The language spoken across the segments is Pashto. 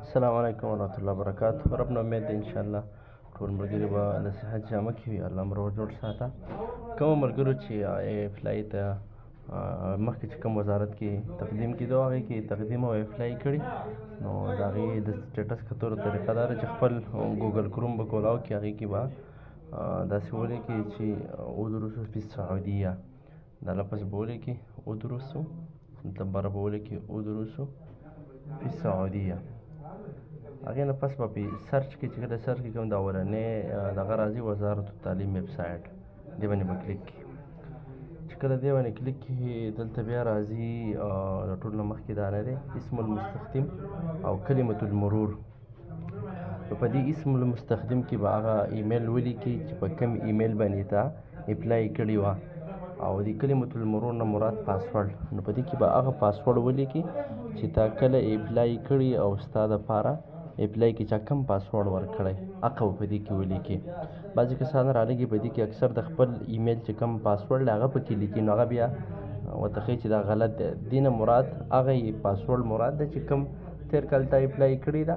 السلام علیکم ورحمۃ اللہ وبرکاتہ. رب نه امید دی انشاءالله ټول ملګري به د صحت جامه کې وي. الله مو روغ جوړ ساته. کومو ملګرو چې اپلای ته مخکې چې کوم وزارت کې تقدیم کېدو هغې کې تقدیم او اپلای کړي، نو د هغې د سټیټس کتلو طریقه دا ده چې خپل ګوګل کروم به کولاو کې هغې کې به داسې ولیکي چې ادرسو فی السعودیه، دا لفظ به ولیکي ادرسو، دلته بره به ولیکي ادرسو فی السعودیه. هغې نه پس به پې سرچ کې چې کله سرچ کې کوم د اولنی دغه راځي وزارت التعلیم ویب سایټ، دې باندې به کلیک کړي. چې کله دې باندې کلیک کړي دلته بیا راځي د ټول نه مخکې دا نه دی اسم المستخدم او کلمة المرور. نو په دې اسم المستخدم کې به هغه ایمیل ولیکي چې په کوم ایمیل باندې تا اپلای کړې وه، او د کلمة المرور نه مراد پاسورډ. نو په دې کې به هغه پاسورډ ولیکي چې تا کله اپلای کړي او ستا دپاره اپلای کې چا کم پاسورډ ورکړی هغه به په دې کې ولیکي. بعضې کسان رالګي په دې کې اکثر د خپل ایمیل چې کم پاسورډ دی هغه پکې لیکي، نو هغه بیا ورته ښایي چې دا غلط دی. دې نه مراد هغه پاسورډ مراد دی چې کم تېر کال تا اپلای کړې ده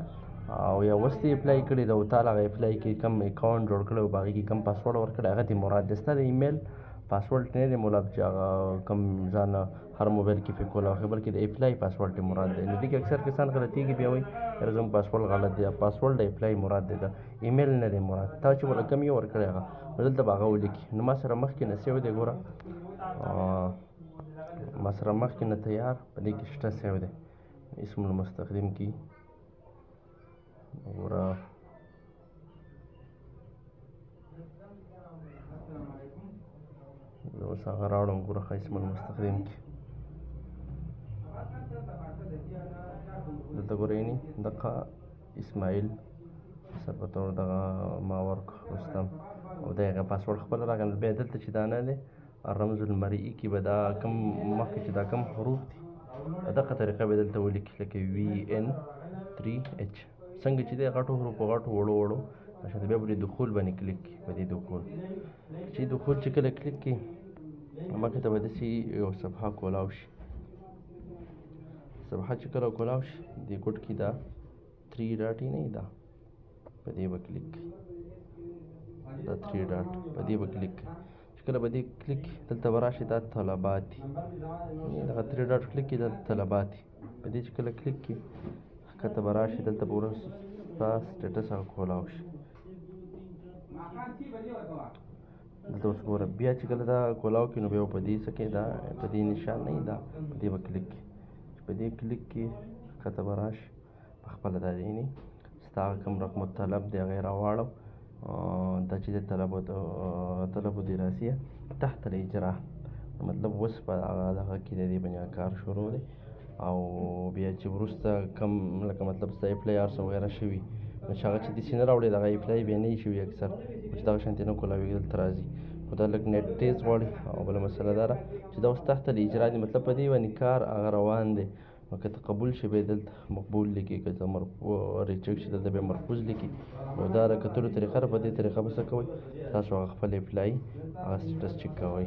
او یا اوس دې اپلای کړې ده او تا هغه اپلای کې کم اکاونټ جوړ کړی او په هغې کې کم پاسورډ ورکړی هغه دې مراد دی. ستا د ایمیل پاسورډ نه دی مراد چې هغه کم ځان هر موبایل کې پې کولی واخلي، بلکې د اپلای پاسورډ یې مراد دی. نو دې کې اکثر کسان غلطېږي، بیا وایي یاره زموږ پاسورډ غلط دی. پاسورډ د اپلای مراد دی، د ایمیل نه دی مراد. تا چې ورله کم یې ورکړی هغه نو دلته به هغه ولیکي. نو ما سره مخکې نه سوی دی، ګوره ما سره مخکې نه تیار په دې کې شته سوی دی اسم المستخدم کې. ګوره زه اوس هغه راوړم، ګوره ښه اسم المستخدم کې دلته ګوره یعنې دغه اسماعیل سر په طور دغه ما ورک رستم او د هغه پاسورډ خپله راغلی. بیا دلته چې دا نه دی الرمز المرئي کې به دا کم مخکې چې دا کم حروف دي په دغه طریقه به دلته ولیکي، لکه VN3H څنګه چې دی غټو حروفو غټو وړو وړو شاته. بیا به دې دخول باندې کلیک کړي. په دې دخول چې دخول چې کله کلیک کړي مخې ته به داسې یو صفحه کولاو شي. صفحه چې کله کولاو شي دې ګوټ کې دا 3 ډاټ یې نه دا په دې به کلیک کړي، دا 3 ډاټ په دې به کلیک کړي. چې کله به دې کلیک کړي دلته به راشي دا طلبات دي، دغه 3 ډاټ کلیک کړي دا طلبات دي. په دې چې کله کلیک کړي ښکته به راشي دلته به ستا سټیټس هغه کولاو شي. دلته اوس ګوره بیا چې کله دا کولاو کړي نو بیا به په دې څه کې دا په دې نشان نه دا په دې به کلیک کړي. چې په دې کلیک کړي ښکته به راشي په خپله دا یعنې ستا هغه کوم رقم الطلب دی هغه یې راواړو. دا چې دی طلب الدراسیه تحت الاجرا، مطلب اوس په هغه دغه کې د دې باندې کار شروع دی. او بیا چې وروسته کم لکه مطلب ستا اپلای هر څه وغیره شوي نو چې هغه چې داسې نه راوړي دغه اپلای بیا نه وي شوي اکثر چې دغه شانتې نه کولاوي دلته راځي. خو دا لږ نیټ تیز غواړي. او بله مسله دا ده چې دا اوس تحت الاجرا دی، مطلب په دې باندې کار هغه روان دی. نو که ته قبول شي بیا دلته مقبول لیکي، که ته ریجکټ شي دلته بیا مرفوض لیکي. نو دا د کتلو طریقه ده. په دې طریقه به څه کوئ تاسو هغه خپل اپلای هغه سټیټس چک کوئ.